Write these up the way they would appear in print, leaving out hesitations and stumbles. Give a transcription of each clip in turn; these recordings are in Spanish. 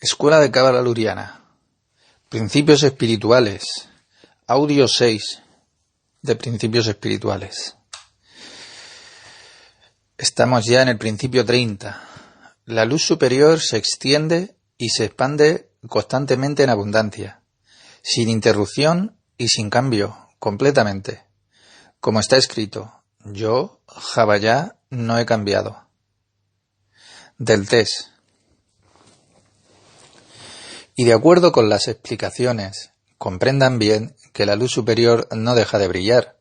Escuela de Cábala Luriana. Principios espirituales. Audio 6 de Principios espirituales. Estamos ya en el principio 30. La luz superior se extiende y se expande constantemente en abundancia, sin interrupción y sin cambio, completamente. Como está escrito, yo, Javayá, no he cambiado. Del Tes. Y de acuerdo con las explicaciones, comprendan bien que la luz superior no deja de brillar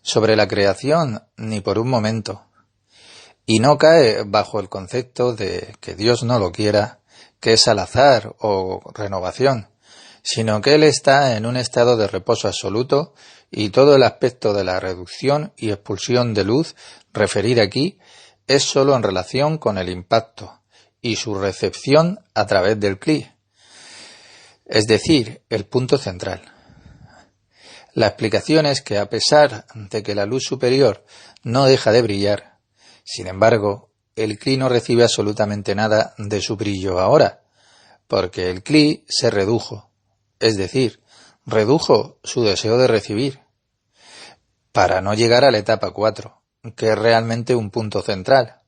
sobre la creación ni por un momento, y no cae bajo el concepto de que Dios no lo quiera, que es al azar o renovación, sino que Él está en un estado de reposo absoluto y todo el aspecto de la reducción y expulsión de luz referida aquí es sólo en relación con el impacto y su recepción a través del cli, es decir, el punto central. La explicación es que a pesar de que la luz superior no deja de brillar, sin embargo, el cli no recibe absolutamente nada de su brillo ahora, porque el cli se redujo, es decir, redujo su deseo de recibir, para no llegar a la etapa 4, que es realmente un punto central,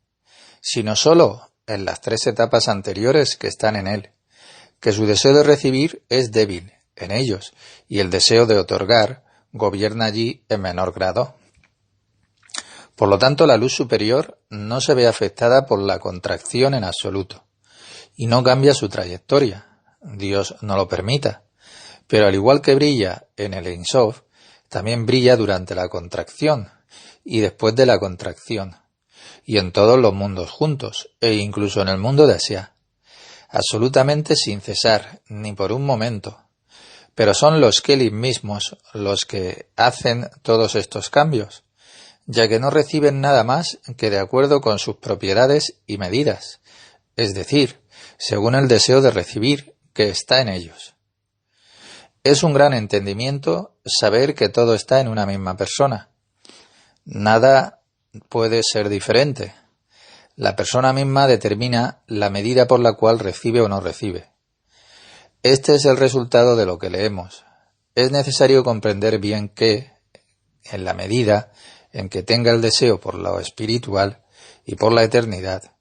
sino solo en las 3 etapas anteriores que están en él, que su deseo de recibir es débil en ellos y el deseo de otorgar gobierna allí en menor grado. Por lo tanto, la luz superior no se ve afectada por la contracción en absoluto y no cambia su trayectoria. Dios no lo permita. Pero al igual que brilla en el Ein Sof, también brilla durante la contracción y después de la contracción, y en todos los mundos juntos, e incluso en el mundo de Asia, absolutamente sin cesar, ni por un momento. Pero son los Kelim mismos los que hacen todos estos cambios, ya que no reciben nada más que de acuerdo con sus propiedades y medidas, es decir, según el deseo de recibir que está en ellos. Es un gran entendimiento saber que todo está en una misma persona. Nada puede ser diferente. La persona misma determina la medida por la cual recibe o no recibe. Este es el resultado de lo que leemos. Es necesario comprender bien que, en la medida en que tenga el deseo por lo espiritual y por la eternidad,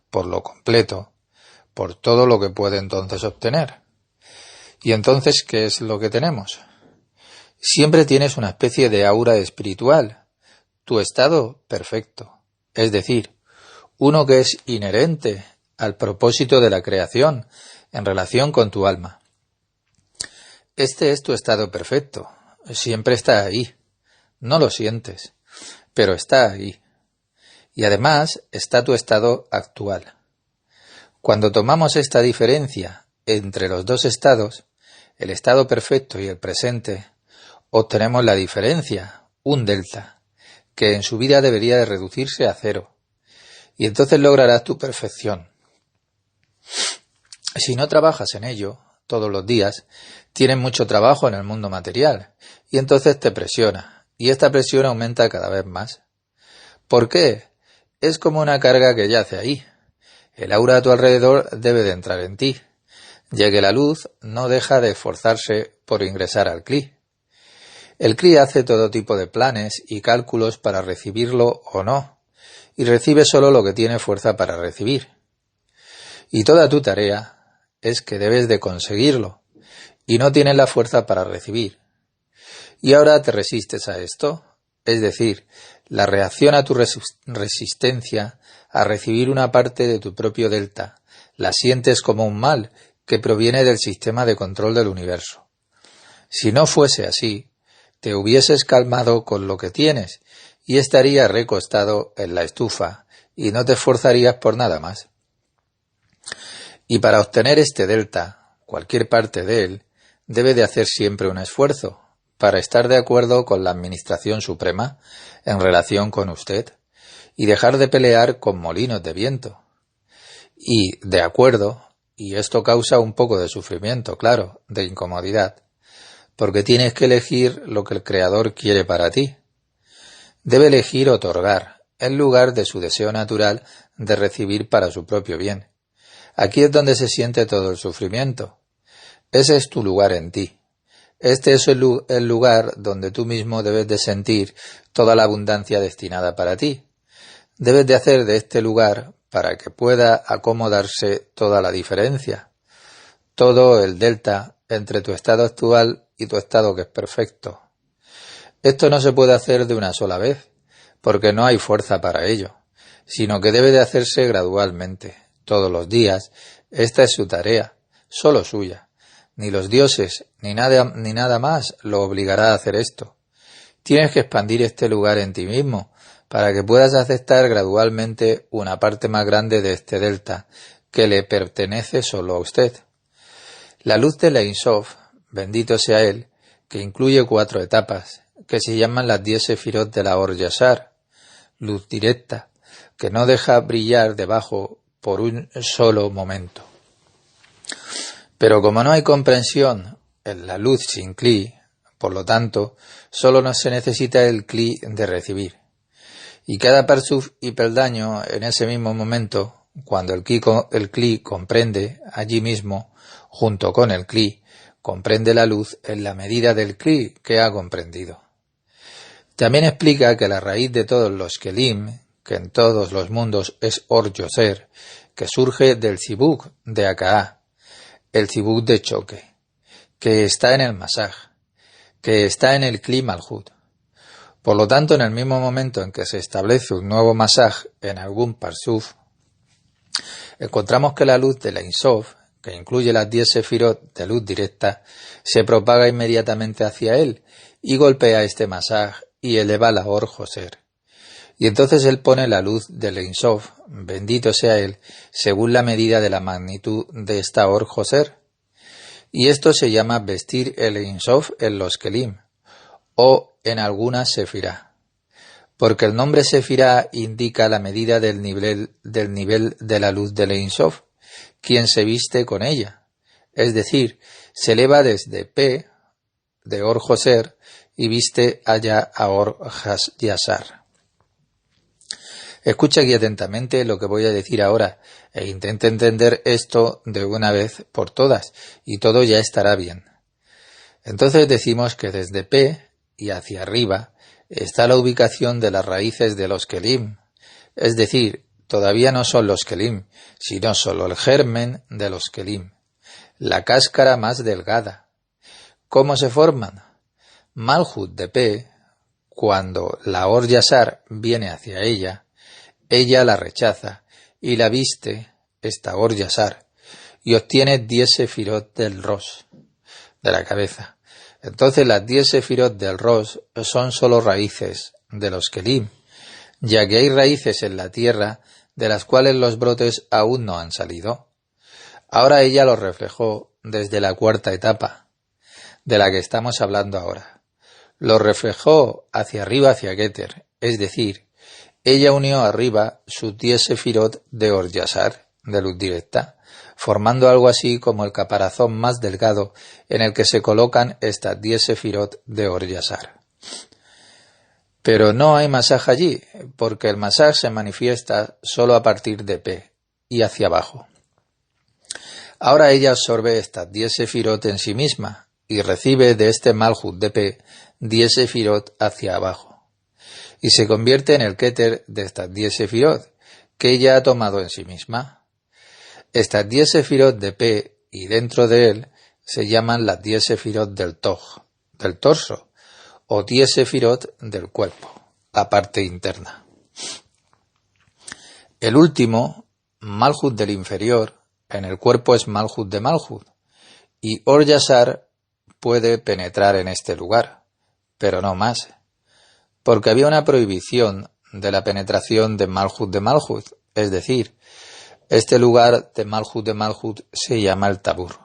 por lo completo, por todo lo que puede entonces obtener. ¿Y entonces qué es lo que tenemos? Siempre tienes una especie de aura espiritual, tu estado perfecto, es decir, uno que es inherente al propósito de la creación en relación con tu alma. Este es tu estado perfecto, siempre está ahí, no lo sientes, pero está ahí. Y además está tu estado actual. Cuando tomamos esta diferencia entre los dos estados, el estado perfecto y el presente, obtenemos la diferencia, un delta, que en su vida debería de reducirse a 0. Y entonces lograrás tu perfección. Si no trabajas en ello todos los días, tienes mucho trabajo en el mundo material, y entonces te presiona, y esta presión aumenta cada vez más. ¿Por qué? Es como una carga que yace ahí. El aura a tu alrededor debe de entrar en ti, ya que la luz no deja de esforzarse por ingresar al cli. El cli hace todo tipo de planes y cálculos para recibirlo o no, y recibe solo lo que tiene fuerza para recibir. Y toda tu tarea es que debes de conseguirlo, y no tienes la fuerza para recibir. Y ahora te resistes a esto, es decir, la reacción a tu resistencia a recibir una parte de tu propio delta, la sientes como un mal que proviene del sistema de control del universo. Si no fuese así, te hubieses calmado con lo que tienes, y estarías recostado en la estufa y no te esforzarías por nada más. Y para obtener este delta, cualquier parte de él, debe de hacer siempre un esfuerzo para estar de acuerdo con la Administración Suprema en relación con usted y dejar de pelear con molinos de viento. Y de acuerdo, y esto causa un poco de sufrimiento, claro, de incomodidad, porque tienes que elegir lo que el Creador quiere para ti. Debe elegir otorgar, en lugar de su deseo natural de recibir para su propio bien. Aquí es donde se siente todo el sufrimiento. Ese es tu lugar en ti. Este es el lugar donde tú mismo debes de sentir toda la abundancia destinada para ti. Debes de hacer de este lugar para que pueda acomodarse toda la diferencia, todo el delta entre tu estado actual y tu estado que es perfecto. Esto no se puede hacer de una sola vez, porque no hay fuerza para ello, sino que debe de hacerse gradualmente, todos los días. Esta es su tarea, solo suya. Ni los dioses, ni nada más lo obligará a hacer esto. Tienes que expandir este lugar en ti mismo, para que puedas aceptar gradualmente una parte más grande de este delta, que le pertenece solo a usted. La luz de la Ein Sof, bendito sea él, que incluye 4 etapas, que se llaman las 10 sefirot de la Or Yashar, luz directa, que no deja brillar debajo por un solo momento. Pero como no hay comprensión en la luz sin Kli, por lo tanto, solo no se necesita el Kli de recibir. Y cada parsuf y peldaño en ese mismo momento, cuando el Kli comprende allí mismo, junto con el Kli, comprende la luz en la medida del Kli que ha comprendido. También explica que la raíz de todos los Kelim, que en todos los mundos es Or Yoser, que surge del Zibuk de Akaá, el Zibuk de choque, que está en el Masaj, que está en el Kli Malhut. Por lo tanto, en el mismo momento en que se establece un nuevo Masaj en algún Parsuf, encontramos que la luz de la Ein Sof, que incluye las 10 sefirot de luz directa, se propaga inmediatamente hacia él y golpea este Masaj y eleva la Or Joser. Y entonces él pone la luz del Ein Sof, bendito sea él, según la medida de la magnitud de esta Or Joser. Y esto se llama vestir el Ein Sof en los Kelim, o en alguna sefirá, porque el nombre sefirá indica la medida del nivel de la luz del Ein Sof, quien se viste con ella, es decir, se eleva desde P, de Or Joser, y viste allá a Or Yashar. Escucha aquí atentamente lo que voy a decir ahora e intenta entender esto de una vez por todas y todo ya estará bien. Entonces decimos que desde P y hacia arriba está la ubicación de las raíces de los Kelim, es decir, todavía no son los Kelim, sino solo el germen de los Kelim, la cáscara más delgada. ¿Cómo se forman? Malhut de P, cuando la Or Yashar viene hacia ella la rechaza y la viste, esta Or Yashar, y obtiene 10 sefirot del Ros, de la cabeza. Entonces las 10 sefirot del Ros son solo raíces de los Kelim, ya que hay raíces en la tierra de las cuales los brotes aún no han salido. Ahora ella los reflejó desde la 4ª etapa, de la que estamos hablando ahora. Los reflejó hacia arriba, hacia Keter, es decir, ella unió arriba sus 10 sefirot de Or Yashar, de luz directa, formando algo así como el caparazón más delgado en el que se colocan estas 10 sefirot de Or Yashar. Pero no hay masaj allí, porque el masaj se manifiesta solo a partir de P y hacia abajo. Ahora ella absorbe estas 10 sefirot en sí misma y recibe de este Malhut de P 10 sefirot hacia abajo. Y se convierte en el Keter de estas 10 sefirot, que ella ha tomado en sí misma. Estas 10 sefirot de P y dentro de él se llaman las 10 sefirot del Toj, del torso, o 10 sefirot del cuerpo, la parte interna. El último, Malhut del inferior, en el cuerpo es Malhut de Malhut, y Or Yashar puede penetrar en este lugar, pero no más, porque había una prohibición de la penetración de Malhut, es decir, este lugar de Malhut se llama el Tabur.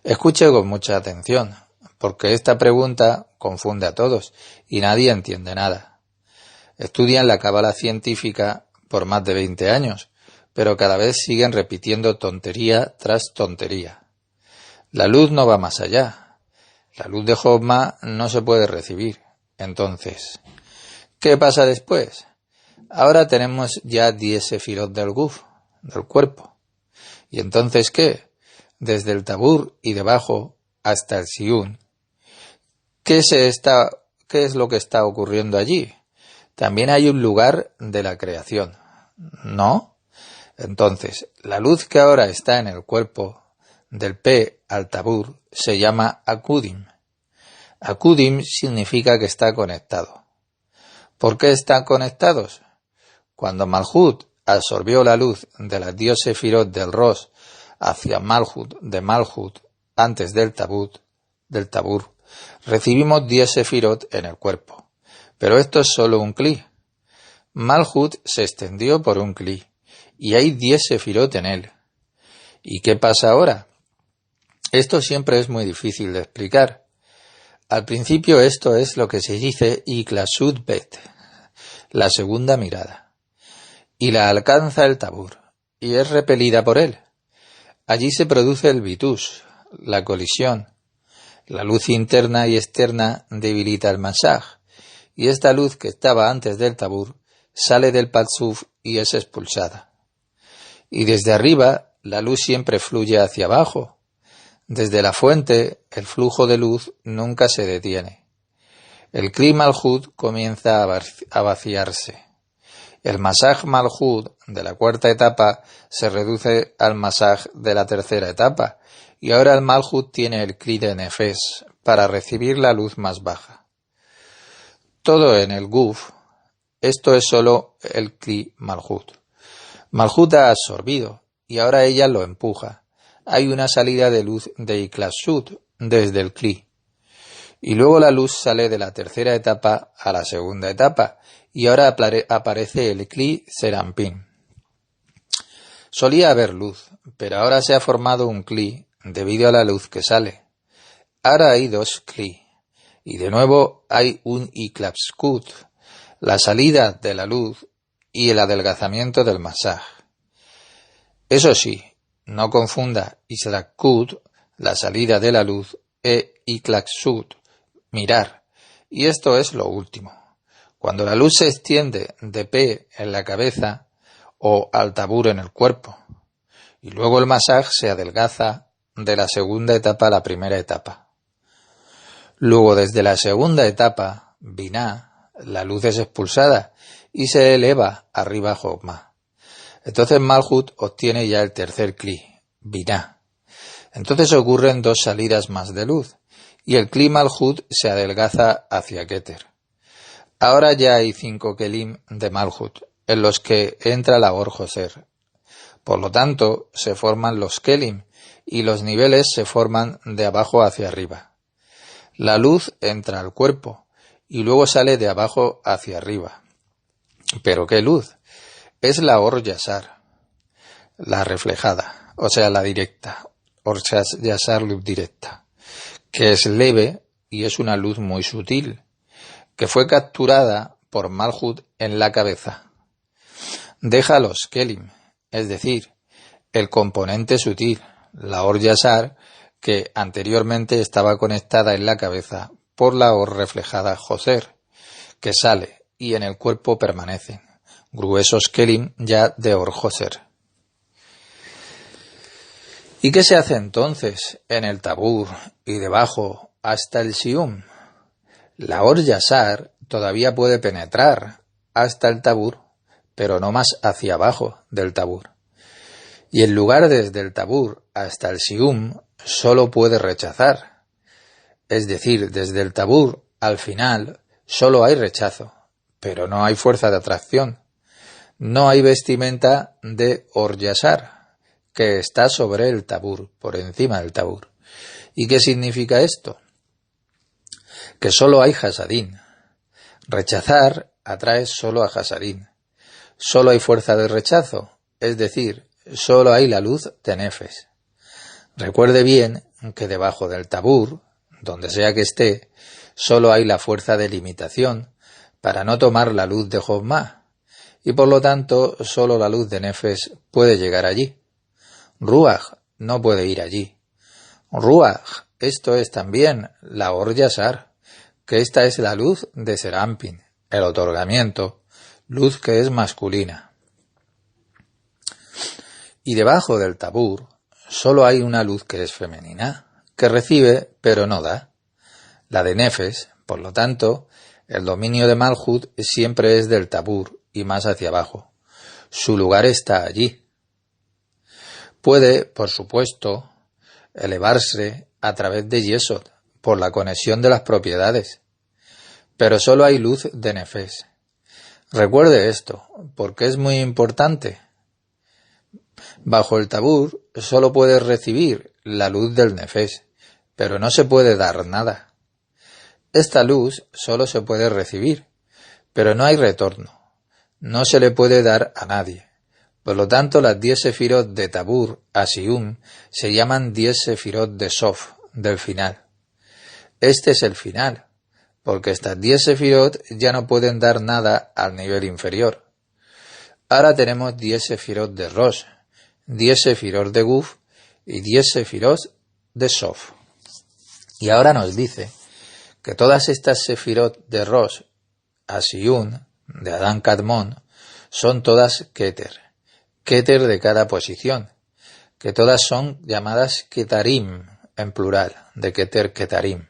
Escuche con mucha atención, porque esta pregunta confunde a todos y nadie entiende nada. Estudian la cábala científica por más de 20 años, pero cada vez siguen repitiendo tontería tras tontería. La luz no va más allá. La luz de Jochma no se puede recibir. Entonces, ¿qué pasa después? Ahora tenemos ya 10 sefirot del Guf, del cuerpo. ¿Y entonces qué? Desde el Tabur y debajo hasta el Siyún. ¿Qué es lo que está ocurriendo allí? También hay un lugar de la creación, ¿no? Entonces, la luz que ahora está en el cuerpo, del P al Tabur, se llama Akudim. Akudim significa que está conectado. ¿Por qué están conectados? Cuando Malhut absorbió la luz de las 10 sefirot del Rosh hacia Malhut de Malhut antes del Tabur, recibimos 10 sefirot en el cuerpo. Pero esto es solo un kli. Malhut se extendió por un kli y hay 10 sefirot en él. ¿Y qué pasa ahora? Esto siempre es muy difícil de explicar. Al principio esto es lo que se dice Iklasut Bet, la segunda mirada, y la alcanza el Tabur, y es repelida por él. Allí se produce el Bitus, la colisión. La luz interna y externa debilita el Masaj, y esta luz que estaba antes del Tabur sale del Patzuf y es expulsada. Y desde arriba la luz siempre fluye hacia abajo. Desde la fuente el flujo de luz nunca se detiene. El Kli Malhut comienza a vaciarse. El Masaj Malhut de la cuarta etapa se reduce al Masaj de la tercera etapa, y ahora el Malhut tiene el Kli de Nefes para recibir la luz más baja. Todo en el Guf, esto es solo el Kli Malhut. Malhut ha absorbido, y ahora ella lo empuja. Hay una salida de luz de Iklasut desde el Kli. Y luego la luz sale de la tercera etapa a la segunda etapa, y ahora aparece el Kli Serampin. Solía haber luz, pero ahora se ha formado un Kli debido a la luz que sale. Ahora hay 2 Kli, y de nuevo hay un Iklapskut, la salida de la luz y el adelgazamiento del Masaj. Eso sí, no confunda Islakut, la salida de la luz, e Iklaksut, mirar. Y esto es lo último. Cuando la luz se extiende de P en la cabeza o al Tabur en el cuerpo, y luego el Masaj se adelgaza de la segunda etapa a la primera etapa. Luego desde la segunda etapa, Binah, la luz es expulsada y se eleva arriba Jokma. Entonces Malhut obtiene ya el tercer Kli, Binah. Entonces ocurren 2 salidas más de luz, y el Kli Malhut se adelgaza hacia Keter. Ahora ya hay 5 Kelim de Malhut, en los que entra la Or Joser. Por lo tanto, se forman los Kelim, y los niveles se forman de abajo hacia arriba. La luz entra al cuerpo, y luego sale de abajo hacia arriba. ¿Pero qué luz? Es la Or Yasar, la reflejada, o sea, la directa, Or Yasar luz directa, que es leve y es una luz muy sutil, que fue capturada por Malhut en la cabeza. Deja los Kelim, es decir, el componente sutil, la Or Yasar, que anteriormente estaba conectada en la cabeza por la Or reflejada Joser, que sale y en el cuerpo permanecen. Gruesos Kelim ya de Or Joser. ¿Y qué se hace entonces en el Tabur y debajo hasta el Siyum? La Or Yasar todavía puede penetrar hasta el Tabur, pero no más hacia abajo del Tabur. Y en lugar desde el Tabur hasta el Siyum solo puede rechazar. Es decir, desde el Tabur al final solo hay rechazo, pero no hay fuerza de atracción. No hay vestimenta de Or Yasar, que está sobre el Tabur, por encima del Tabur. ¿Y qué significa esto? Que solo hay Hasadín. Rechazar atrae solo a Hasadín. Solo hay fuerza de rechazo, es decir, solo hay la luz de Nefes. Recuerde bien que debajo del Tabur, donde sea que esté, solo hay la fuerza de limitación para no tomar la luz de Jokma, y por lo tanto solo la luz de Nefes puede llegar allí. Ruach no puede ir allí. Ruach, esto es también la Or Yasar, que esta es la luz de Serampin, el otorgamiento, luz que es masculina. Y debajo del tabur solo hay una luz que es femenina, que recibe pero no da. La de Nefesh, por lo tanto, el dominio de Malhut siempre es del tabur y más hacia abajo. Su lugar está allí. Puede, por supuesto, elevarse a través de Yesod, por la conexión de las propiedades, pero solo hay luz de Nefesh. Recuerde esto, porque es muy importante. Bajo el tabur solo puedes recibir la luz del Nefesh, pero no se puede dar nada. Esta luz solo se puede recibir, pero no hay retorno. No se le puede dar a nadie. Por lo tanto, las 10 sefirot de Tabur a Sium se llaman 10 sefirot de Sof, del final. Este es el final, porque estas 10 sefirot ya no pueden dar nada al nivel inferior. Ahora tenemos 10 sefirot de Rosh, 10 sefirot de Guf y 10 sefirot de Sof. Y ahora nos dice que todas estas sefirot de Rosh a Sium, de Adán Kadmon, son todas Keter de cada posición, que todas son llamadas Ketarim, en plural, de Keter Ketarim.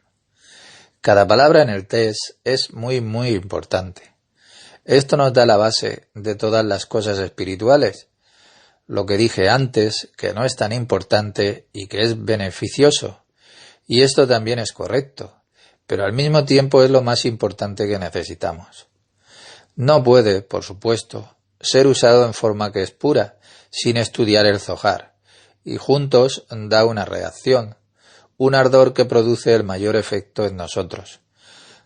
Cada palabra en el test es muy importante. Esto nos da la base de todas las cosas espirituales. Lo que dije antes, que no es tan importante y que es beneficioso. Y esto también es correcto, pero al mismo tiempo es lo más importante que necesitamos. No puede, por supuesto, ser usado en forma que es pura, sin estudiar el Zohar, y juntos da una reacción, un ardor que produce el mayor efecto en nosotros.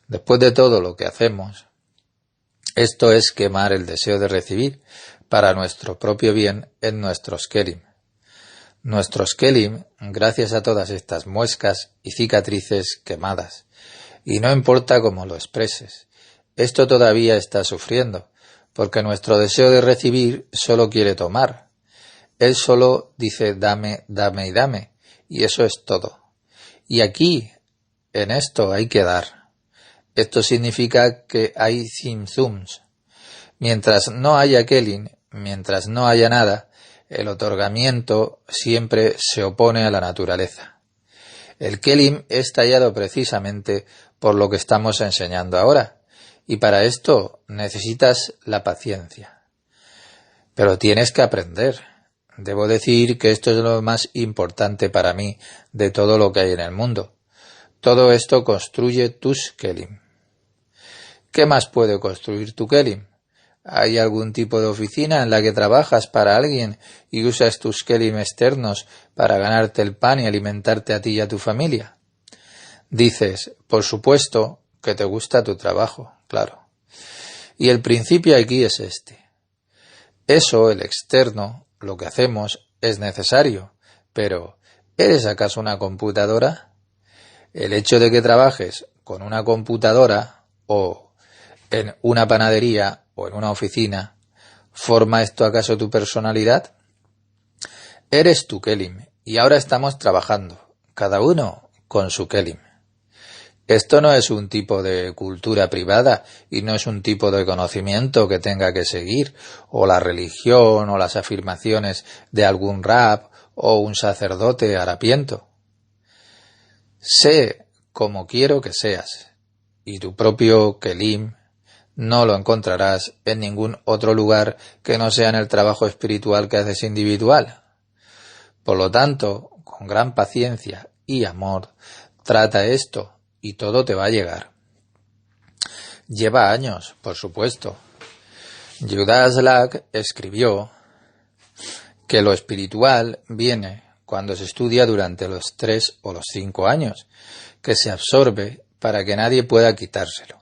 Después de todo lo que hacemos, esto es quemar el deseo de recibir para nuestro propio bien en nuestros kelim. Nuestros kelim, gracias a todas estas muescas y cicatrices quemadas, y no importa cómo lo expreses, esto todavía está sufriendo, porque nuestro deseo de recibir solo quiere tomar. Él solo dice dame, dame y dame, y eso es todo. Y aquí, en esto hay que dar. Esto significa que hay zimzums. Mientras no haya kelim, mientras no haya nada, el otorgamiento siempre se opone a la naturaleza. El kelim es tallado precisamente por lo que estamos enseñando ahora, y para esto necesitas la paciencia. Pero tienes que aprender. Debo decir que esto es lo más importante para mí de todo lo que hay en el mundo. Todo esto construye tus kelim. ¿Qué más puede construir tu kelim? ¿Hay algún tipo de oficina en la que trabajas para alguien y usas tus kelim externos para ganarte el pan y alimentarte a ti y a tu familia? Dices, por supuesto, que te gusta tu trabajo, claro. Y el principio aquí es este. Eso, el externo, lo que hacemos, es necesario, pero ¿eres acaso una computadora? El hecho de que trabajes con una computadora o en una panadería o en una oficina, ¿forma esto acaso tu personalidad? Eres tu kelim y ahora estamos trabajando, cada uno con su kelim. Esto no es un tipo de cultura privada y no es un tipo de conocimiento que tenga que seguir, o la religión o las afirmaciones de algún rab o un sacerdote harapiento. Sé como quiero que seas, y tu propio kelim no lo encontrarás en ningún otro lugar que no sea en el trabajo espiritual que haces individual. Por lo tanto, con gran paciencia y amor, trata esto y todo te va a llegar. Lleva años, por supuesto. Judas Lack escribió que lo espiritual viene cuando se estudia durante los 3 o los 5 años, que se absorbe para que nadie pueda quitárselo.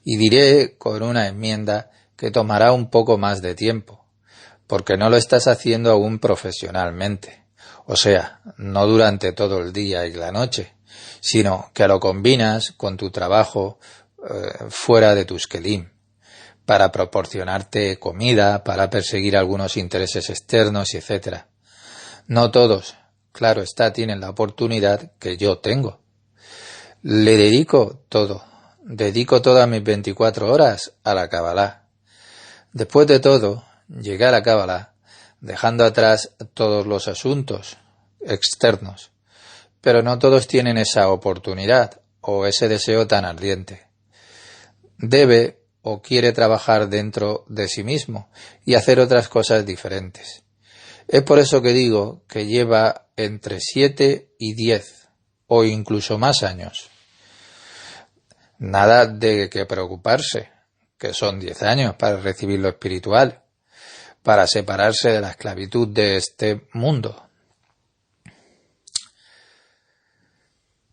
Y diré con una enmienda que tomará un poco más de tiempo, porque no lo estás haciendo aún profesionalmente, o sea, no durante todo el día y la noche, sino que lo combinas con tu trabajo fuera de tus kelim, para proporcionarte comida, para perseguir algunos intereses externos, etc. No todos, claro está, tienen la oportunidad que yo tengo. Le dedico todas mis 24 horas a la Kabbalah. Después de todo, llegué a la Kabbalah dejando atrás todos los asuntos externos. Pero no todos tienen esa oportunidad o ese deseo tan ardiente. Debe o quiere trabajar dentro de sí mismo y hacer otras cosas diferentes. Es por eso que digo que lleva entre 7 y 10 o incluso más años. Nada de que preocuparse, que son 10 años para recibir lo espiritual, para separarse de la esclavitud de este mundo.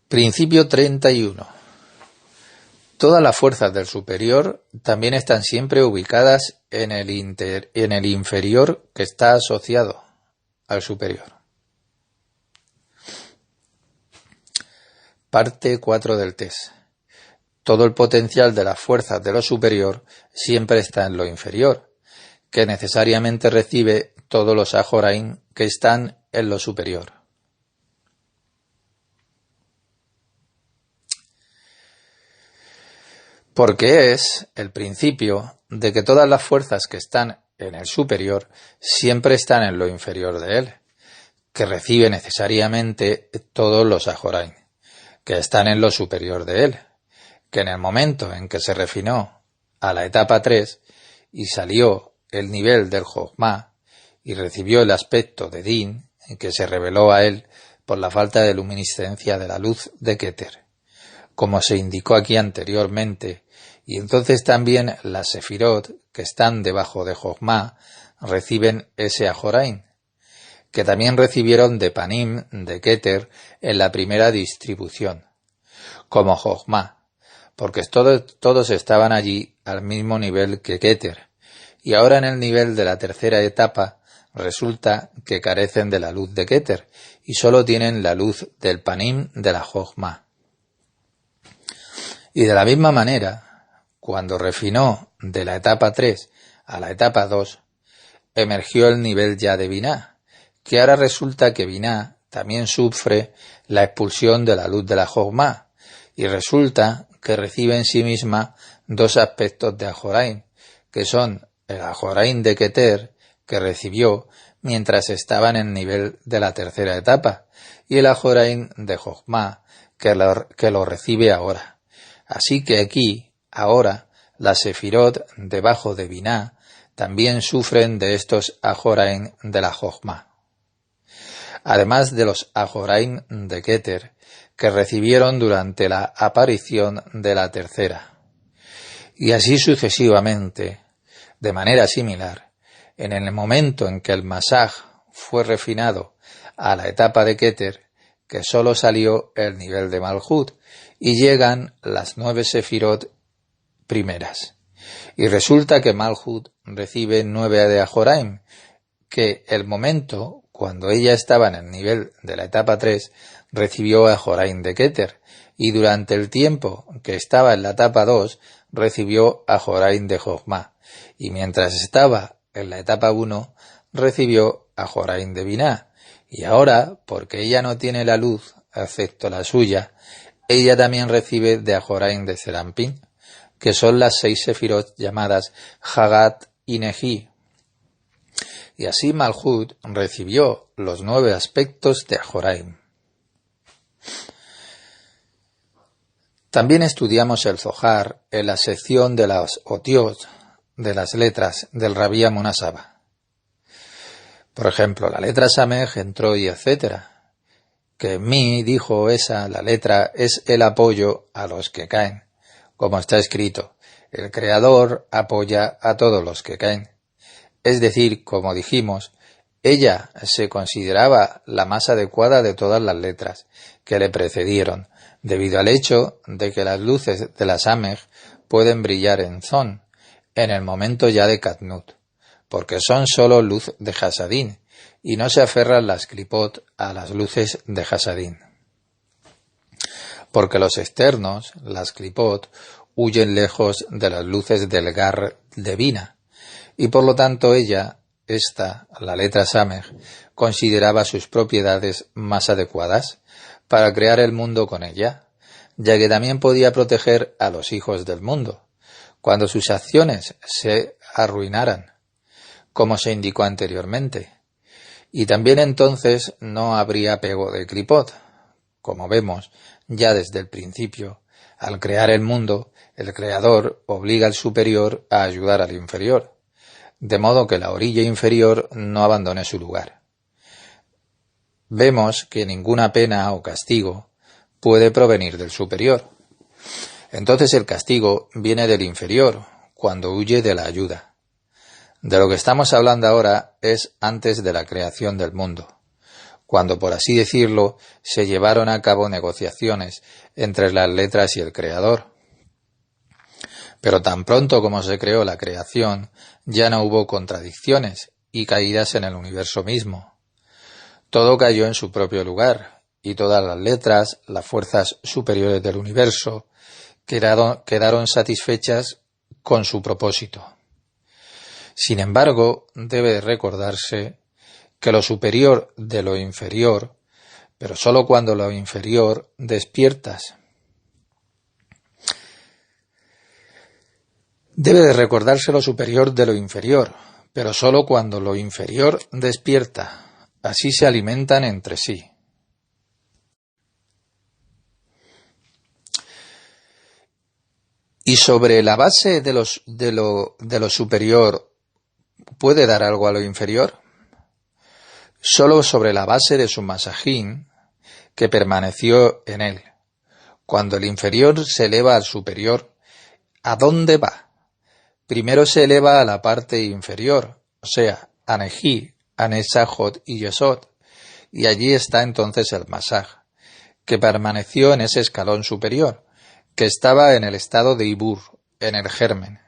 Principio 31. Todas las fuerzas del superior también están siempre ubicadas en el inferior que está asociado al superior. Parte 4 del test. Todo el potencial de las fuerzas de lo superior siempre está en lo inferior, que necesariamente recibe todos los Ajoraim que están en lo superior. Porque es el principio de que todas las fuerzas que están en el superior siempre están en lo inferior de él, que recibe necesariamente todos los Ajoraim, que están en lo superior de él, que en el momento en que se refinó a la etapa 3 y salió el nivel del Jochma y recibió el aspecto de Din, que se reveló a él por la falta de luminiscencia de la luz de Keter, como se indicó aquí anteriormente, y entonces también las Sefirot, que están debajo de Jochma, reciben ese Ajoraim, que también recibieron de Panim, de Keter, en la primera distribución, como Jochma, porque todos estaban allí al mismo nivel que Keter, y ahora en el nivel de la tercera etapa resulta que carecen de la luz de Keter, y solo tienen la luz del Panim de la Jochma. Y de la misma manera, cuando refinó de la etapa 3 a la etapa 2, emergió el nivel ya de Binah, que ahora resulta que Binah también sufre la expulsión de la luz de la Jochma, y resulta que recibe en sí misma dos aspectos de Ajoraim, que son el Ajoraim de Keter, que recibió mientras estaba en el nivel de la tercera etapa, y el Ajoraim de Jochma, que lo recibe ahora. Así que aquí, ahora, las Sefirot debajo de Binah también sufren de estos Ajoraim de la Jochma. Además de los Ajoraim de Keter, que recibieron durante la aparición de la tercera. Y así sucesivamente, de manera similar, en el momento en que el Masaj fue refinado a la etapa de Keter, que solo salió el nivel de Malhut, y llegan las 9 Sefirot primeras. Y resulta que Malhut recibe 9 de Ajoraim, que el momento, cuando ella estaba en el nivel de la etapa 3, recibió Ajoraim de Keter, y durante el tiempo que estaba en la etapa 2, recibió Ajoraim de Jochma, y mientras estaba en la etapa 1, recibió Ajoraim de Binah, y ahora, porque ella no tiene la luz, excepto la suya, ella también recibe de Ajoraim de Serampín, que son las 6 Sefirot llamadas Hagat y Neji. Y así Malhut recibió los 9 aspectos de Ajoraim. También estudiamos el Zohar en la sección de las otiot, de las letras del Rabí Amunasaba. Por ejemplo, la letra Samej entró y etcétera. Que mi, dijo esa, la letra es el apoyo a los que caen. Como está escrito, el Creador apoya a todos los que caen. Es decir, como dijimos, ella se consideraba la más adecuada de todas las letras que le precedieron, debido al hecho de que las luces de la Samej pueden brillar en Zon, en el momento ya de Katnut, porque son solo luz de Hasadín, y no se aferran las Klipot a las luces de Hasadín. Porque los externos, las Klipot, huyen lejos de las luces del Gar de Binah, y por lo tanto ella, la letra Samej, consideraba sus propiedades más adecuadas para crear el mundo con ella, ya que también podía proteger a los hijos del mundo, cuando sus acciones se arruinaran, como se indicó anteriormente, Y también entonces no habría apego de Clipot. Como vemos, ya desde el principio, al crear el mundo, el creador obliga al superior a ayudar al inferior, de modo que la orilla inferior no abandone su lugar. Vemos que ninguna pena o castigo puede provenir del superior. Entonces el castigo viene del inferior, cuando huye de la ayuda. De lo que estamos hablando ahora es antes de la creación del mundo, cuando, por así decirlo, se llevaron a cabo negociaciones entre las letras y el creador. Pero tan pronto como se creó la creación, ya no hubo contradicciones y caídas en el universo mismo. Todo cayó en su propio lugar, y todas las letras, las fuerzas superiores del universo, quedaron satisfechas con su propósito. Sin embargo, debe recordarse que lo superior de lo inferior, pero sólo cuando lo inferior despiertas. Debe de recordarse lo superior de lo inferior, pero sólo cuando lo inferior despierta. Así se alimentan entre sí. Y sobre la base de lo superior, ¿puede dar algo a lo inferior? Solo sobre la base de su masajín, que permaneció en él. Cuando el inferior se eleva al superior, ¿a dónde va? Primero se eleva a la parte inferior, o sea, a Nejí, a Nesajot y Yesod, y allí está entonces el masaj, que permaneció en ese escalón superior, que estaba en el estado de Ibur, en el germen.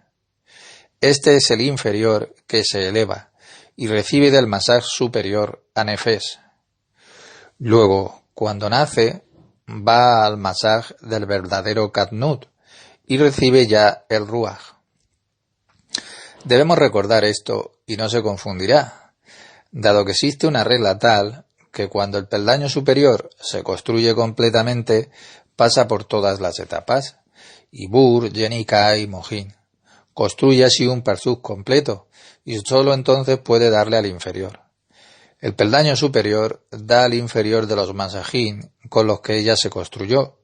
Este es el inferior que se eleva y recibe del masaj superior a Nefes. Luego, cuando nace, va al masaj del verdadero Katnut y recibe ya el Ruach. Debemos recordar esto y no se confundirá, dado que existe una regla tal que cuando el peldaño superior se construye completamente, pasa por todas las etapas, Ibur, Yenika y Mohin. Construye así un parzuk completo, y sólo entonces puede darle al inferior. El peldaño superior da al inferior de los masajín con los que ella se construyó.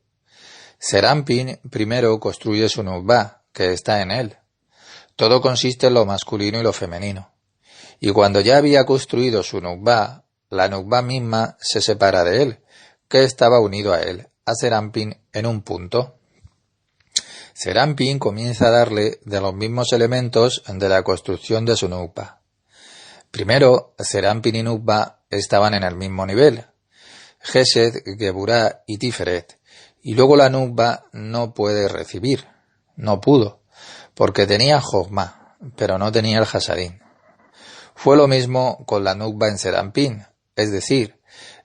Serampin primero construye su nukba, que está en él. Todo consiste en lo masculino y lo femenino. Y cuando ya había construido su nukba, la nukba misma se separa de él, que estaba unido a él, a Serampin, en un punto. Serampin comienza a darle de los mismos elementos de la construcción de su nukba. Primero, Serampin y nukba estaban en el mismo nivel, Gesed, Geburá y Tiferet, y luego la nukba no pudo, porque tenía Jochma, pero no tenía el Hasadín. Fue lo mismo con la nukba en Serampin, es decir,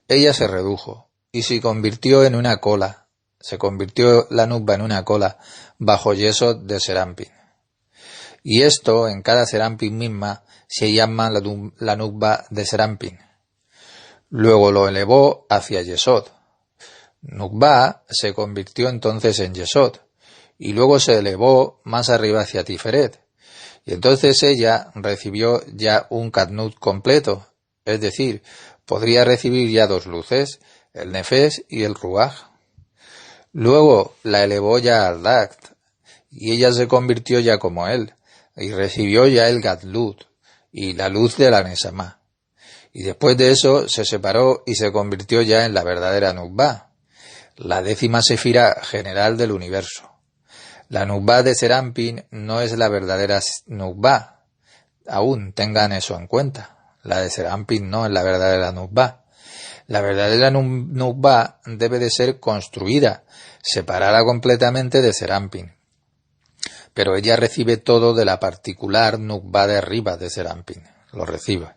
ella se redujo y se convirtió la nukba en una cola bajo Yesod de Serampin. Y esto en cada Serampin misma se llama la nukba de Serampin. Luego lo elevó hacia Yesod. Nukba se convirtió entonces en Yesod, y luego se elevó más arriba hacia Tiferet, y entonces ella recibió ya un Katnut completo, es decir, podría recibir ya dos luces, el Nefes y el Ruach. Luego la elevó ya al Dakt, y ella se convirtió ya como él, y recibió ya el Gadlut, y la luz de la Nesamá. Y después de eso se separó y se convirtió ya en la verdadera Nukba, la 10ª sefira general del universo. La Nukba de Serampin no es la verdadera Nukba, aún tengan eso en cuenta. La de Serampin no es la verdadera Nukba. La verdadera Nukba debe de ser construida, separada completamente de Serampin. Pero ella recibe todo de la particular Nukba de arriba de Serampin, lo recibe.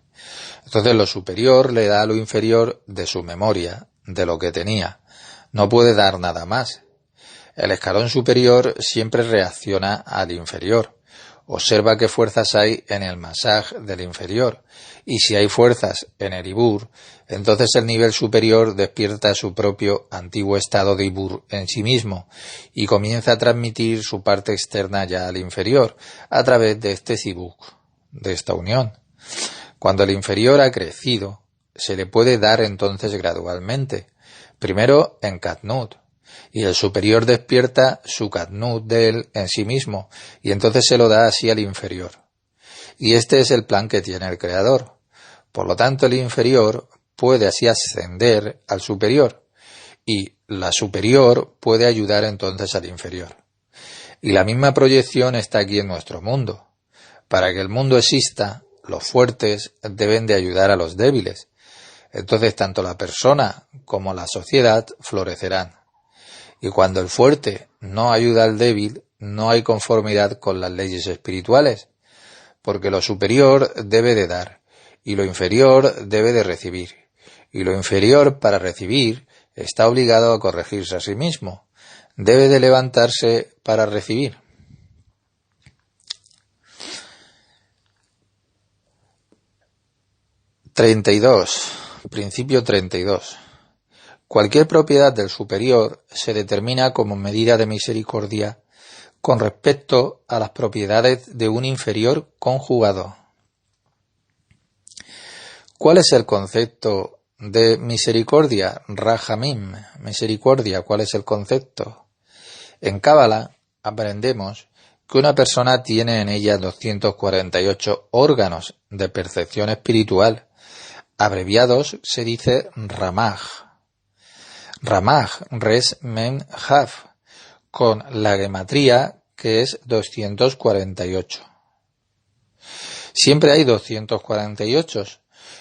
Entonces lo superior le da a lo inferior de su memoria, de lo que tenía. No puede dar nada más. El escalón superior siempre reacciona al inferior. Observa qué fuerzas hay en el masaj del inferior, y si hay fuerzas en el Ibur, entonces el nivel superior despierta su propio antiguo estado de Ibur en sí mismo, y comienza a transmitir su parte externa ya al inferior, a través de este Zibuk, de esta unión. Cuando el inferior ha crecido, se le puede dar entonces gradualmente, primero en Katnut, y el superior despierta su Katnut de él en sí mismo, y entonces se lo da así al inferior. Y este es el plan que tiene el Creador. Por lo tanto, el inferior puede así ascender al superior, y la superior puede ayudar entonces al inferior. Y la misma proyección está aquí en nuestro mundo. Para que el mundo exista, los fuertes deben de ayudar a los débiles. Entonces tanto la persona como la sociedad florecerán. Y cuando el fuerte no ayuda al débil, no hay conformidad con las leyes espirituales, porque lo superior debe de dar, y lo inferior debe de recibir. Y lo inferior, para recibir, está obligado a corregirse a sí mismo. Debe de levantarse para recibir. Principio 32. Cualquier propiedad del superior se determina como medida de misericordia con respecto a las propiedades de un inferior conjugado. ¿Cuál es el concepto de misericordia? Rahamim, misericordia, ¿cuál es el concepto? En Cábala aprendemos que una persona tiene en ella 248 órganos de percepción espiritual. Abreviados se dice Ramaj. Ramaj, Res Mem Haf, con la gematría que es 248. Siempre hay 248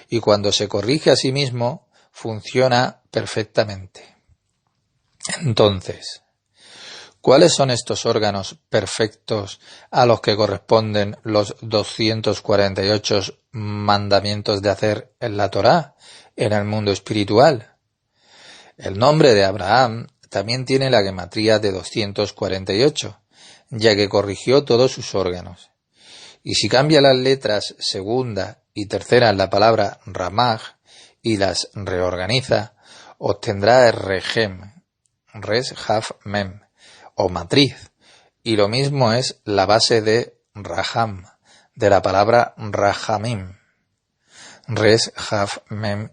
y cuando se corrige a sí mismo funciona perfectamente. Entonces, ¿cuáles son estos órganos perfectos a los que corresponden los 248 mandamientos de hacer en la Torá, en el mundo espiritual? El nombre de Abraham también tiene la gematría de 248, ya que corrigió todos sus órganos. Y si cambia las letras segunda y tercera en la palabra Ramaj y las reorganiza, obtendrá Regem, Res Haf Mem, o matriz, y lo mismo es la base de Raham, de la palabra Rahamim, Res Haf Mem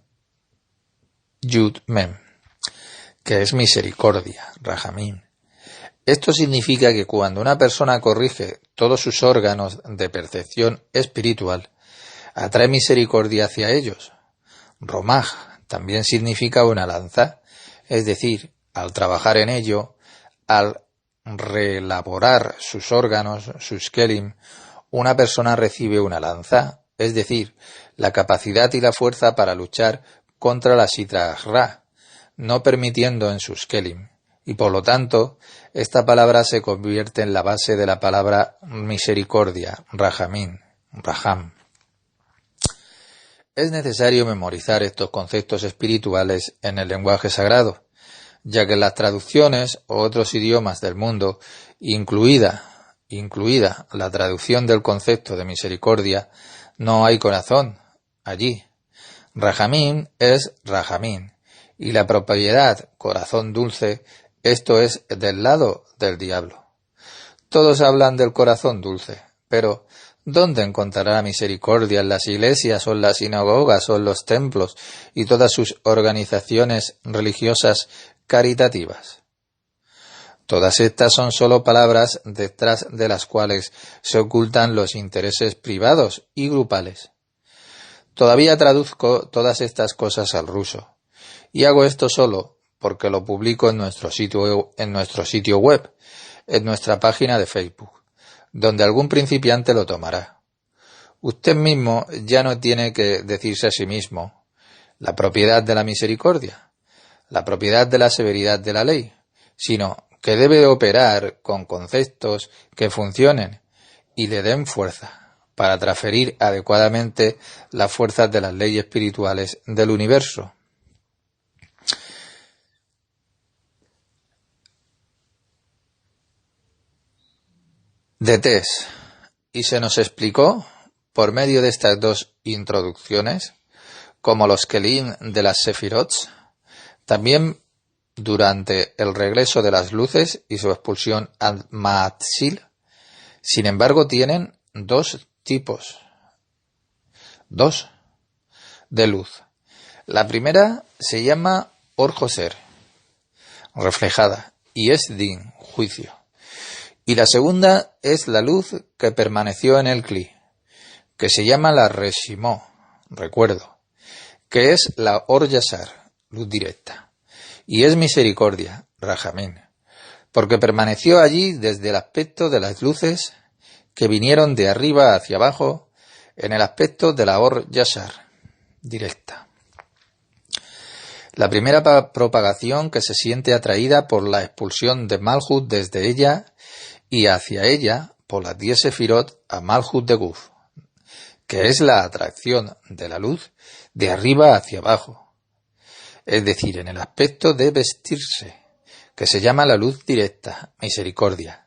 Yud Mem, que es misericordia, Rahamim. Esto significa que cuando una persona corrige todos sus órganos de percepción espiritual, atrae misericordia hacia ellos. Romaj también significa una lanza, es decir, al trabajar en ello, al reelaborar sus órganos, sus kelim, una persona recibe una lanza, es decir, la capacidad y la fuerza para luchar contra la Sitra Achra, no permitiendo en sus kelim, y por lo tanto, esta palabra se convierte en la base de la palabra misericordia, Rahamim, Raham. Es necesario memorizar estos conceptos espirituales en el lenguaje sagrado, ya que en las traducciones o otros idiomas del mundo, incluida la traducción del concepto de misericordia, no hay corazón allí. Rahamim es Rahamim, y la propiedad corazón dulce, esto es del lado del diablo. Todos hablan del corazón dulce, pero ¿dónde encontrará misericordia? ¿En las iglesias o en las sinagogas o en los templos y todas sus organizaciones religiosas caritativas? Todas estas son solo palabras detrás de las cuales se ocultan los intereses privados y grupales. Todavía traduzco todas estas cosas al ruso, y hago esto solo porque lo publico en nuestro sitio web, en nuestra página de Facebook, donde algún principiante lo tomará. Usted mismo ya no tiene que decirse a sí mismo la propiedad de la misericordia, la propiedad de la severidad de la ley, sino que debe operar con conceptos que funcionen y le den fuerza para transferir adecuadamente las fuerzas de las leyes espirituales del universo. De Tes. Y se nos explicó, por medio de estas dos introducciones, como los Kelim de las Sefirots, también durante el regreso de las luces y su expulsión ad Ma'atzil, sin embargo tienen dos tipos de luz, La primera se llama Or Joser, reflejada, y es Din, juicio. Y la segunda es la luz que permaneció en el Kli, que se llama la Reshimó, recuerdo, que es la Or Yasar, luz directa, y es misericordia, Rahamín, porque permaneció allí desde el aspecto de las luces que vinieron de arriba hacia abajo en el aspecto de la Or Yasar, directa. La primera propagación que se siente atraída por la expulsión de Malhut desde ella y hacia ella por las 10 sefirot a Malhut de Guf, que es la atracción de la luz de arriba hacia abajo, es decir, en el aspecto de vestirse, que se llama la luz directa, misericordia,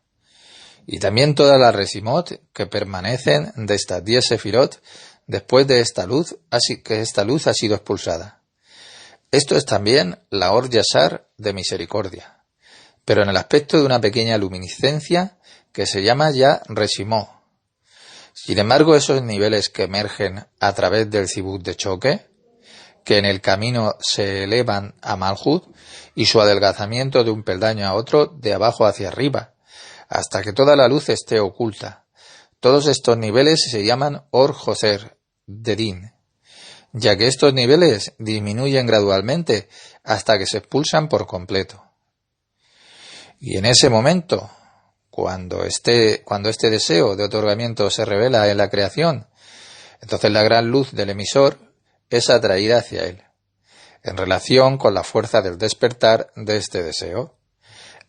y también todas las resimot que permanecen de estas 10 sefirot después de esta luz, así que esta luz ha sido expulsada. Esto es también la Or Yasar de misericordia, pero en el aspecto de una pequeña luminiscencia que se llama ya Resimó. Sin embargo, esos niveles que emergen a través del Zibut de choque, que en el camino se elevan a Malhut, y su adelgazamiento de un peldaño a otro de abajo hacia arriba, hasta que toda la luz esté oculta. Todos estos niveles se llaman Or Joser, de Din, ya que estos niveles disminuyen gradualmente hasta que se expulsan por completo. Y en ese momento, cuando este deseo de otorgamiento se revela en la creación, entonces la gran luz del emisor es atraída hacia él, en relación con la fuerza del despertar de este deseo,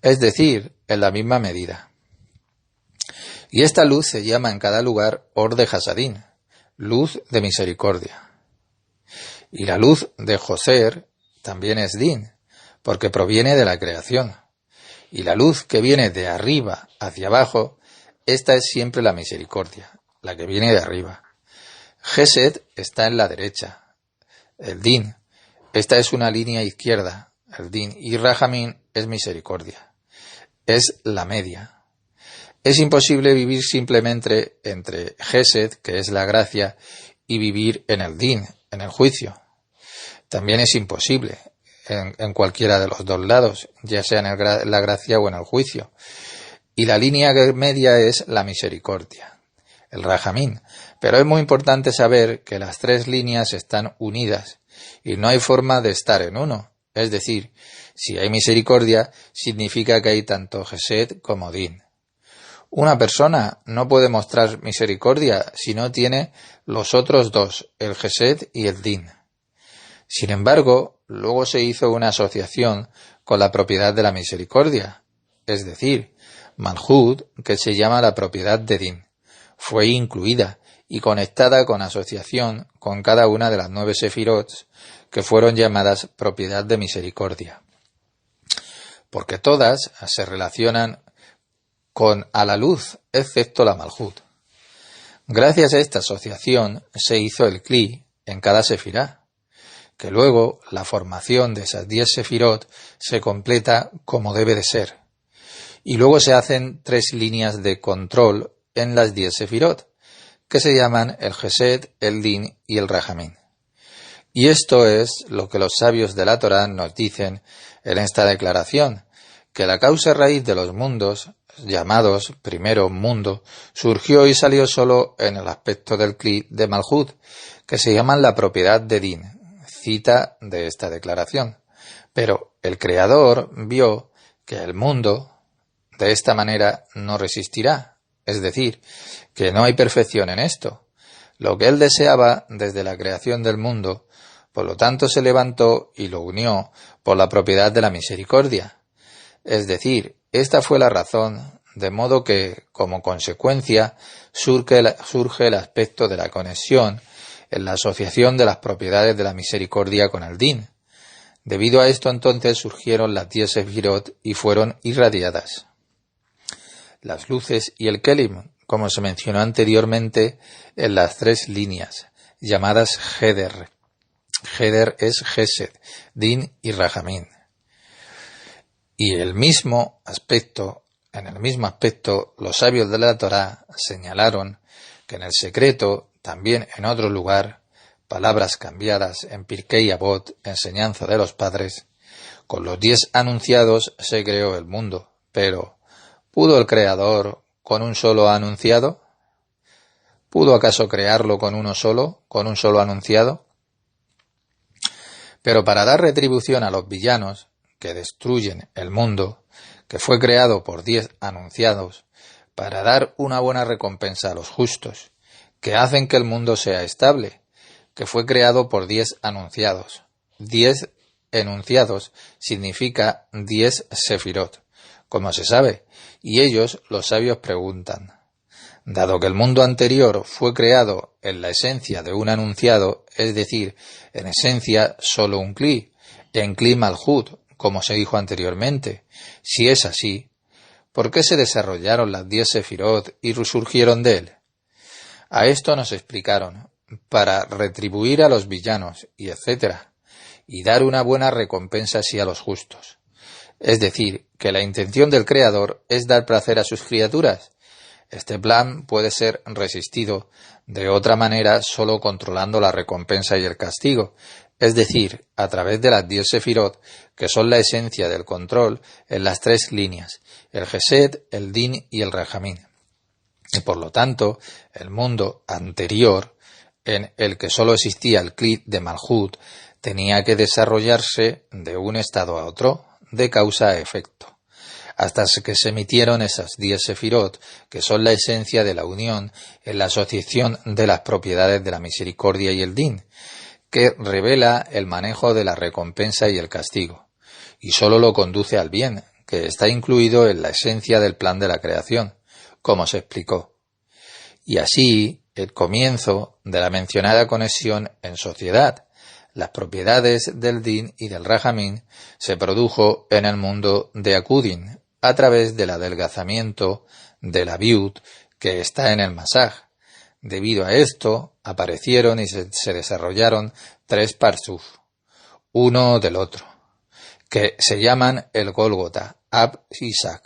es decir, en la misma medida. Y esta luz se llama en cada lugar Or de Hasadín, luz de misericordia. Y la luz de Joser también es Din, porque proviene de la creación. Y la luz que viene de arriba hacia abajo, esta es siempre la misericordia, la que viene de arriba. Gesed está en la derecha, el Din. Esta es una línea izquierda, el Din, y Rahamín es misericordia. Es la media. Es imposible vivir simplemente entre Gesed, que es la gracia, y vivir en el Din, en el juicio. También es imposible en cualquiera de los dos lados, ya sea en la gracia o en el juicio. Y la línea media es la misericordia, el Rahamín. Pero es muy importante saber que las tres líneas están unidas y no hay forma de estar en uno. Es decir, si hay misericordia, significa que hay tanto Gesed como Din. Una persona no puede mostrar misericordia si no tiene los otros dos, el Gesed y el Din. Sin embargo, luego se hizo una asociación con la propiedad de la misericordia, es decir, Malhut, que se llama la propiedad de Din, fue incluida y conectada con asociación con cada una de las 9 sefirot que fueron llamadas propiedad de misericordia, porque todas se relacionan con a la luz, excepto la Malhut. Gracias a esta asociación se hizo el Kli en cada sefirá, que luego la formación de esas 10 sefirot se completa como debe de ser. Y luego se hacen 3 líneas de control en las 10 sefirot, que se llaman el Gesed, el Din y el Rahamín. Y esto es lo que los sabios de la Torá nos dicen en esta declaración, que la causa raíz de los mundos, llamados primero mundo, surgió y salió solo en el aspecto del Kli de Malhut, que se llaman la propiedad de Din, cita de esta declaración. Pero el Creador vio que el mundo de esta manera no resistirá, es decir, que no hay perfección en esto. Lo que él deseaba desde la creación del mundo, por lo tanto se levantó y lo unió por la propiedad de la misericordia. Es decir, esta fue la razón, de modo que, como consecuencia, surge el aspecto de la conexión en la asociación de las propiedades de la misericordia con el Din. Debido a esto entonces surgieron las 10 sefirot y fueron irradiadas. Las luces y el Kelim, como se mencionó anteriormente, en las 3 líneas, llamadas Heder. Heder es Gesed, Din y Rahamín. Y en el mismo aspecto, los sabios de la Torá señalaron que en el secreto, también en otro lugar, palabras cambiadas en Pirkei Avot, enseñanza de los padres, con los 10 anunciados se creó el mundo. Pero, ¿pudo el Creador con un solo anunciado? ¿Pudo acaso crearlo con un solo anunciado? Pero para dar retribución a los villanos que destruyen el mundo, que fue creado por 10 anunciados, para dar una buena recompensa a los justos, que hacen que el mundo sea estable, que fue creado por 10 anunciados. 10 enunciados significa 10 sefirot, como se sabe, y ellos, los sabios, preguntan: dado que el mundo anterior fue creado en la esencia de un anunciado, es decir, en esencia solo un Kli, en Kli Malhut, como se dijo anteriormente, si es así, ¿por qué se desarrollaron las 10 sefirot y resurgieron de él? A esto nos explicaron: para retribuir a los villanos, y etcétera, y dar una buena recompensa así a los justos. Es decir, que la intención del Creador es dar placer a sus criaturas. Este plan puede ser resistido de otra manera solo controlando la recompensa y el castigo, es decir, a través de las 10 sefirot, que son la esencia del control en las 3 líneas, el Gesed, el Din y el Rahamín. Y por lo tanto, el mundo anterior, en el que solo existía el Kli de Malhut, tenía que desarrollarse de un estado a otro, de causa a efecto, hasta que se emitieron esas 10 sefirot, que son la esencia de la unión en la asociación de las propiedades de la misericordia y el Din, que revela el manejo de la recompensa y el castigo, y solo lo conduce al bien, que está incluido en la esencia del plan de la creación, como se explicó. Y así, el comienzo de la mencionada conexión en sociedad, las propiedades del Din y del Rahamín, se produjo en el mundo de Akudin, a través del adelgazamiento de la Biut que está en el Masaj. Debido a esto, aparecieron y se desarrollaron 3 parsuf, uno del otro, que se llaman el Gólgota, Ab y Sak.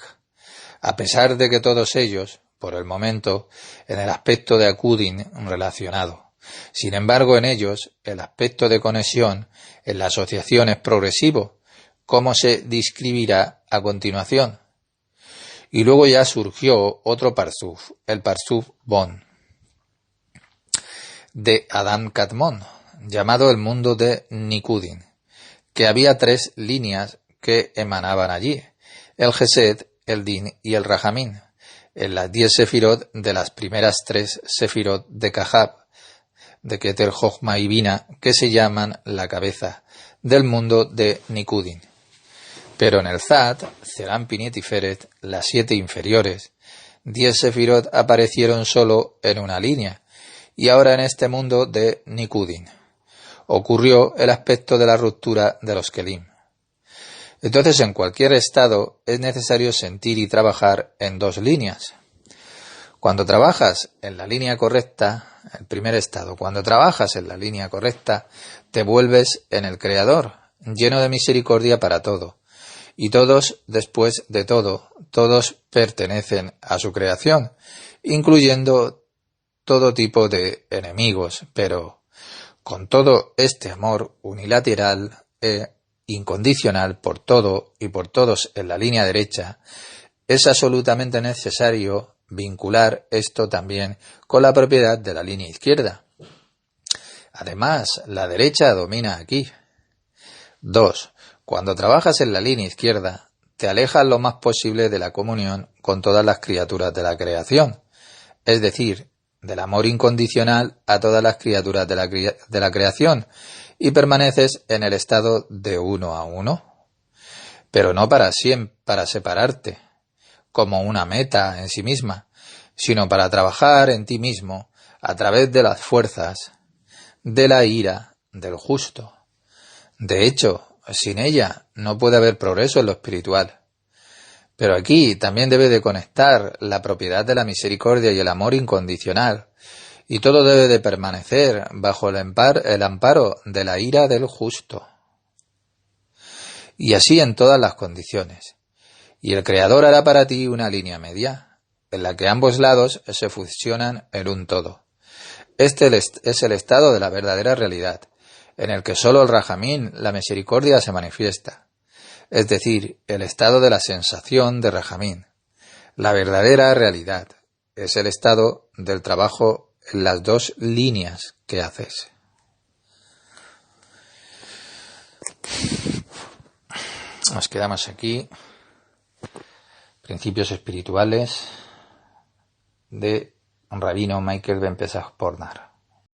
A pesar de que todos ellos, por el momento, en el aspecto de Akudin relacionado. Sin embargo, en ellos, el aspecto de conexión en la asociación es progresivo, como se describirá a continuación. Y luego ya surgió otro parsuf, el parsuf Bon, de Adam Kadmon, llamado el mundo de Nikudin, que había 3 líneas que emanaban allí, el Gesed, el Din y el Rahamín, en las 10 sefirot de las primeras 3 sefirot de Kahab, de Keter, Jochma y Bina, que se llaman la cabeza del mundo de Nikudin. Pero en el Zat, Zerampin y Tiferet, las 7 inferiores, 10 sefirot aparecieron solo en una línea, y ahora en este mundo de Nikudin ocurrió el aspecto de la ruptura de los Kelim. Entonces, en cualquier estado es necesario sentir y trabajar en 2 líneas. Cuando trabajas en la línea correcta, el primer estado, cuando trabajas en la línea correcta, te vuelves en el Creador, lleno de misericordia para todo. Y todos, después de todo, todos pertenecen a su creación, incluyendo todo tipo de enemigos, pero con todo este amor unilateral e incondicional por todo y por todos en la línea derecha, es absolutamente necesario vincular esto también con la propiedad de la línea izquierda. Además, la derecha domina aquí. 2. Cuando trabajas en la línea izquierda, te alejas lo más posible de la comunión con todas las criaturas de la creación, es decir, del amor incondicional a todas las criaturas de la creación, y permaneces en el estado de uno a uno, pero no para siempre, para separarte, como una meta en sí misma, sino para trabajar en ti mismo a través de las fuerzas de la ira del justo. De hecho, sin ella no puede haber progreso en lo espiritual. Pero aquí también debe de conectar la propiedad de la misericordia y el amor incondicional, y todo debe de permanecer bajo el amparo de la ira del justo. Y así en todas las condiciones. Y el Creador hará para ti una línea media, en la que ambos lados se fusionan en un todo. es el estado de la verdadera realidad, en el que sólo el Rajamín, la misericordia, se manifiesta, es decir, el estado de la sensación de Rajamín. La verdadera realidad es el estado del trabajo en las dos líneas que haces. Nos quedamos aquí. Principios espirituales de Rabino Michael Ben Pesach Pornar.